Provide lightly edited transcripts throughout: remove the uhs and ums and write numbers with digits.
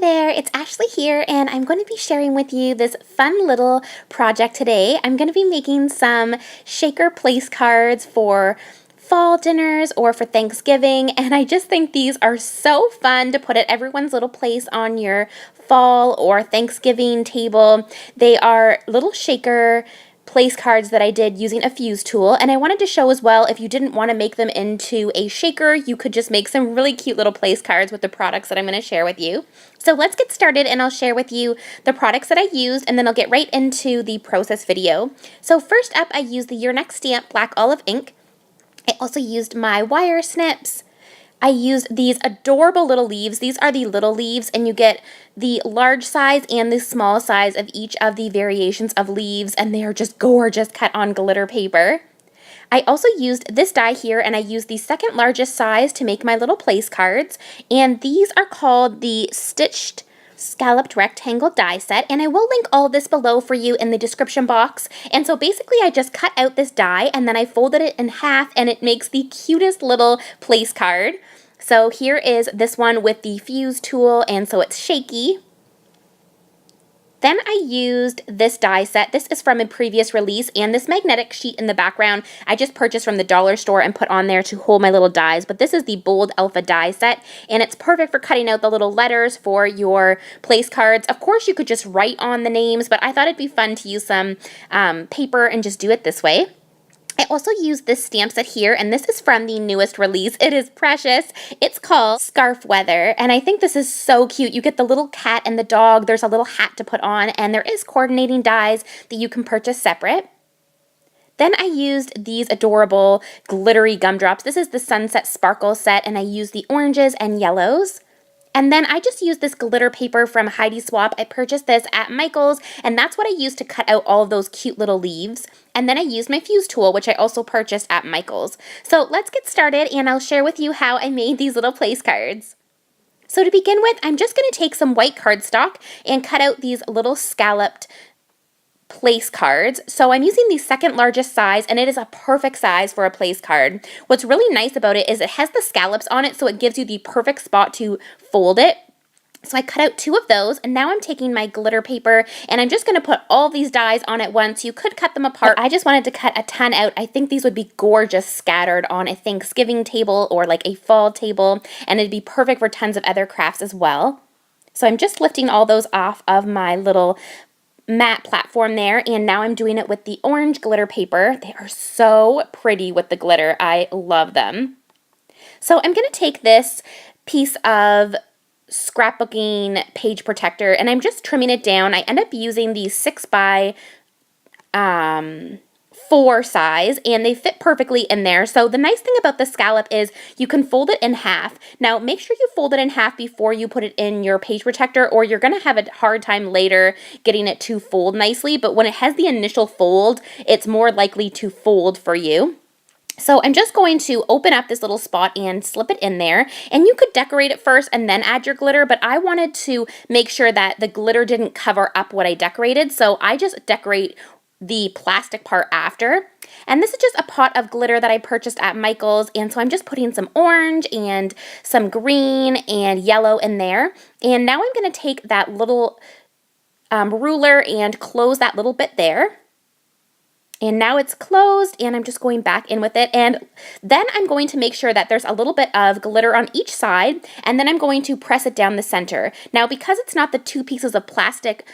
there, it's Ashley here, and I'm going to be sharing with you this fun little project today. I'm going to be making some shaker place cards for fall dinners or for Thanksgiving, and I just think these are so fun to put at everyone's little place on your fall or Thanksgiving table. They are little shaker place cards that I did using a fuse tool, and I wanted to show as well, if you didn't want to make them into a shaker, you could just make some really cute little place cards with the products that I'm going to share with you. So let's get started, and I'll share with you the products that I used, and then I'll get right into the process video. So first up, I used the Your Next Stamp Black Olive ink. I also used my wire snips. I used these adorable little leaves. These are the little leaves, and you get the large size and the small size of each of the variations of leaves, and they are just gorgeous cut on glitter paper. I also used this die here, and I used the second largest size to make my little place cards, and these are called the Stitched Scalloped Rectangle die set, and I will link all of this below for you in the description box. And so basically I just cut out this die and then I folded it in half, and it makes the cutest little place card. So here is this one with the fuse tool, and so it's shaky. Then I used this die set. This is from a previous release, and this magnetic sheet in the background I just purchased from the dollar store and put on there to hold my little dies. But this is the Bold Alpha die set, and it's perfect for cutting out the little letters for your place cards. Of course, you could just write on the names, but I thought it'd be fun to use some paper and just do it this way. I also used this stamp set here, and this is from the newest release. It is precious. It's called Scarf Weather, and I think this is so cute. You get the little cat and the dog. There's a little hat to put on, and there is coordinating dies that you can purchase separate. Then I used these adorable glittery gumdrops. This is the Sunset Sparkle set, and I used the oranges and yellows. And then I just used this glitter paper from Heidi Swapp. I purchased this at Michael's, and that's what I used to cut out all of those cute little leaves. And then I used my fuse tool, which I also purchased at Michael's. So let's get started, and I'll share with you how I made these little place cards. So to begin with, I'm just going to take some white cardstock and cut out these little scalloped place cards. So I'm using the second largest size, and it is a perfect size for a place card. What's really nice about it is it has the scallops on it, so it gives you the perfect spot to fold it. So I cut out 2 of those, and now I'm taking my glitter paper, and I'm just going to put all these dies on at once. You could cut them apart. I just wanted to cut a ton out. I think these would be gorgeous scattered on a Thanksgiving table or like a fall table, and it'd be perfect for tons of other crafts as well. So I'm just lifting all those off of my little matte platform there, and now I'm doing it with the orange glitter paper. They are so pretty with the glitter. I love them. So I'm going to take this piece of scrapbooking page protector, and I'm just trimming it down. I end up using the 6 by 4 size, and they fit perfectly in there. So the nice thing about the scallop is you can fold it in half. Now make sure you fold it in half before you put it in your page protector, or you're going to have a hard time later getting it to fold nicely. But when it has the initial fold, it's more likely to fold for you. So I'm just going to open up this little spot and slip it in there, and you could decorate it first and then add your glitter, but I wanted to make sure that the glitter didn't cover up what I decorated, so I just decorate the plastic part after. And this is just a pot of glitter that I purchased at Michael's, and so I'm just putting some orange and some green and yellow in there. And now I'm going to take that little ruler and close that little bit there. And now it's closed, and I'm just going back in with it. And then I'm going to make sure that there's a little bit of glitter on each side, and then I'm going to press it down the center. Now, because it's not the 2 pieces of plastic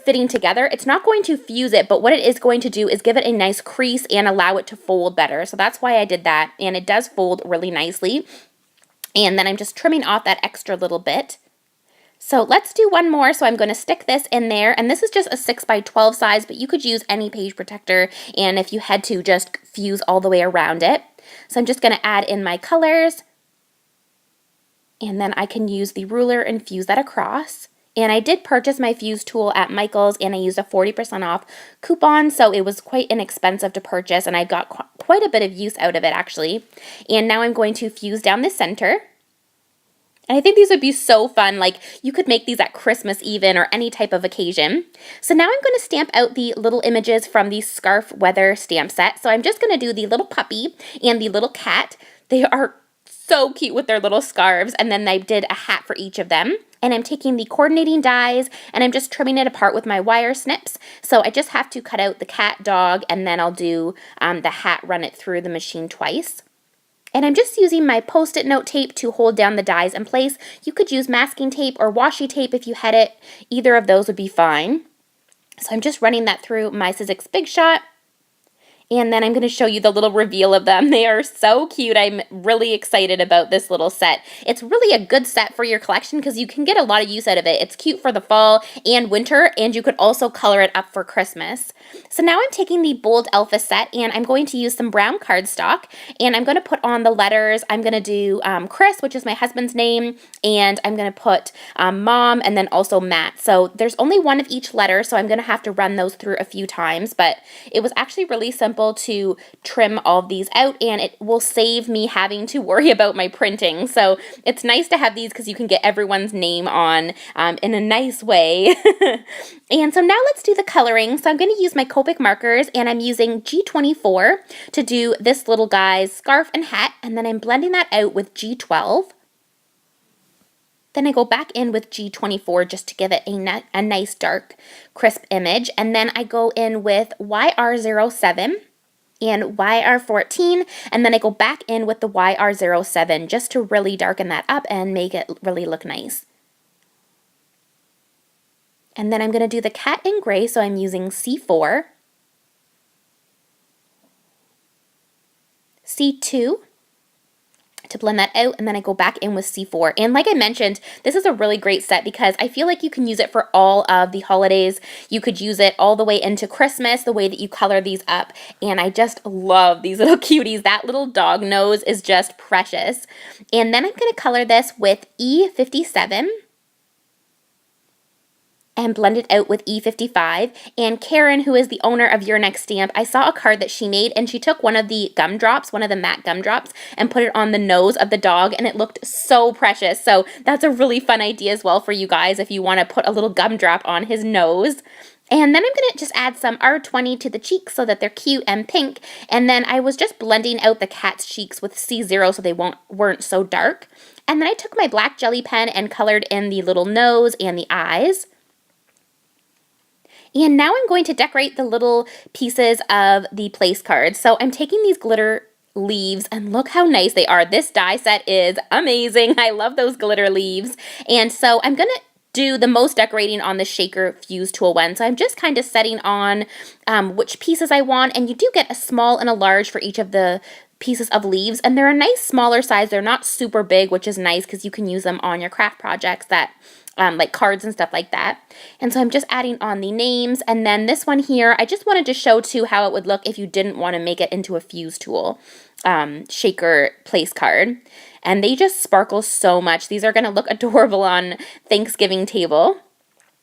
fitting together, it's not going to fuse it, but what it is going to do is give it a nice crease and allow it to fold better. So that's why I did that, and it does fold really nicely. And then I'm just trimming off that extra little bit. So let's do one more. So I'm going to stick this in there, and this is just a 6 by 12 size, but you could use any page protector, and if you had to, just fuse all the way around it. So I'm just going to add in my colors, and then I can use the ruler and fuse that across. And I did purchase my fuse tool at Michael's, and I used a 40% off coupon, so it was quite inexpensive to purchase, and I got quite a bit of use out of it actually. And now I'm going to fuse down the center. And I think these would be so fun, like you could make these at Christmas even, or any type of occasion. So now I'm going to stamp out the little images from the Scarf Weather stamp set. So I'm just going to do the little puppy and the little cat. They are so cute with their little scarves, and then I did a hat for each of them. And I'm taking the coordinating dies and I'm just trimming it apart with my wire snips. So I just have to cut out the cat, dog, and then I'll do the hat, run it through the machine twice. And I'm just using my Post-it note tape to hold down the dies in place. You could use masking tape or washi tape if you had it. Either of those would be fine. So I'm just running that through my Sizzix Big Shot. And then I'm going to show you the little reveal of them. They are so cute. I'm really excited about this little set. It's really a good set for your collection because you can get a lot of use out of it. It's cute for the fall and winter, and you could also color it up for Christmas. So now I'm taking the Bold Alpha set, and I'm going to use some brown cardstock, and I'm going to put on the letters. I'm going to do Chris, which is my husband's name, and I'm going to put Mom, and then also Matt. So there's only one of each letter, so I'm going to have to run those through a few times, but it was actually really simple to trim all of these out, and it will save me having to worry about my printing. So it's nice to have these because you can get everyone's name on in a nice way. And so now let's do the coloring. So I'm going to use my Copic markers, and I'm using G24 to do this little guy's scarf and hat, and then I'm blending that out with G12. Then I go back in with G24 just to give it a nice dark crisp image, and then I go in with YR07 and YR14, and then I go back in with the YR07 just to really darken that up and make it really look nice. And then I'm going to do the cat in gray, so I'm using C4, C2 to blend that out, and then I go back in with C4. And like I mentioned, this is a really great set because I feel like you can use it for all of the holidays. You could use it all the way into Christmas, the way that you color these up, and I just love these little cuties. That little dog nose is just precious. And then I'm going to color this with E57 and blend it out with E55. And Karen, who is the owner of Your Next Stamp, I saw a card that she made, and she took one of the gumdrops, one of the matte gumdrops, and put it on the nose of the dog, and it looked so precious. So that's a really fun idea as well for you guys if you want to put a little gumdrop on his nose. And then I'm going to just add some R20 to the cheeks so that they're cute and pink. And then I was just blending out the cat's cheeks with C0 so they weren't so dark. And then I took my black jelly pen and colored in the little nose and the eyes. And now I'm going to decorate the little pieces of the place cards. So I'm taking these glitter leaves, and look how nice they are. This die set is amazing. I love those glitter leaves. And so I'm going to do the most decorating on the Shaker Fuse Tool one. So I'm just kind of setting on which pieces I want, and you do get a small and a large for each of the pieces of leaves, and they're a nice smaller size. They're not super big, which is nice because you can use them on your craft projects that like cards and stuff like that. And so I'm just adding on the names, and then this one here, I just wanted to show too how it would look if you didn't want to make it into a Fuse Tool shaker place card. And they just sparkle so much. These are going to look adorable on Thanksgiving table.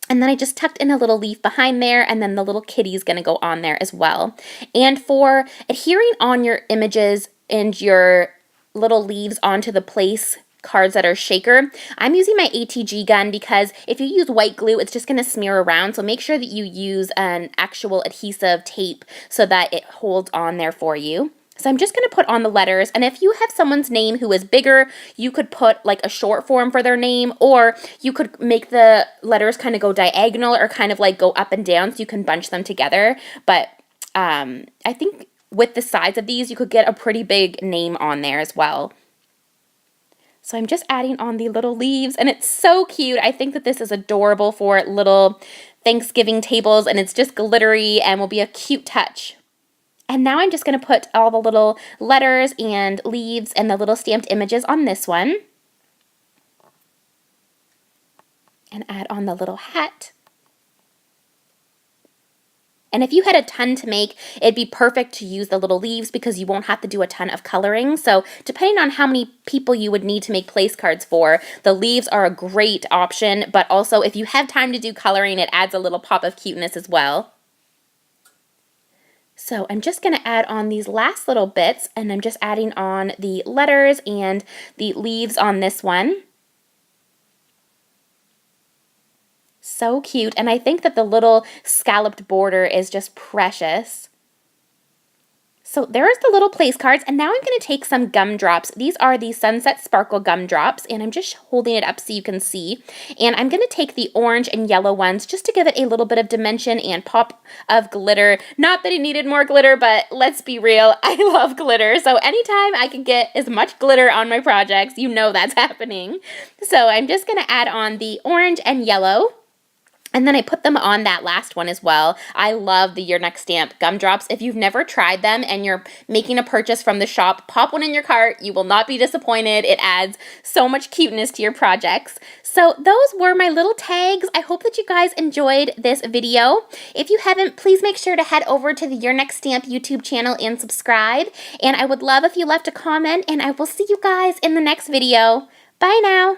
And then I just tucked in a little leaf behind there, and then the little kitty's going to go on there as well. And for adhering on your images and your little leaves onto the place cards that are shaker, I'm using my ATG gun because if you use white glue, it's just going to smear around. So make sure that you use an actual adhesive tape so that it holds on there for you. So I'm just going to put on the letters, and if you have someone's name who is bigger, you could put like a short form for their name, or you could make the letters kind of go diagonal or kind of like go up and down so you can bunch them together. But I think with the size of these, you could get a pretty big name on there as well. So I'm just adding on the little leaves, and it's so cute. I think that this is adorable for little Thanksgiving tables, and it's just glittery and will be a cute touch. And now I'm just going to put all the little letters and leaves and the little stamped images on this one. And add on the little hat. And if you had a ton to make, it'd be perfect to use the little leaves because you won't have to do a ton of coloring. So depending on how many people you would need to make place cards for, the leaves are a great option. But also if you have time to do coloring, it adds a little pop of cuteness as well. So I'm just going to add on these last little bits, and I'm just adding on the letters and the leaves on this one. So cute, and I think that the little scalloped border is just precious. So there's the little place cards, and now I'm going to take some gumdrops. These are the Sunset Sparkle gumdrops, and I'm just holding it up so you can see. And I'm going to take the orange and yellow ones just to give it a little bit of dimension and pop of glitter. Not that it needed more glitter, but let's be real, I love glitter. So anytime I can get as much glitter on my projects, you know that's happening. So I'm just going to add on the orange and yellow. And then I put them on that last one as well. I love the Your Next Stamp gumdrops. If you've never tried them and you're making a purchase from the shop, pop one in your cart. You will not be disappointed. It adds so much cuteness to your projects. So those were my little tags. I hope that you guys enjoyed this video. If you haven't, please make sure to head over to the Your Next Stamp YouTube channel and subscribe. And I would love if you left a comment, and I will see you guys in the next video. Bye now.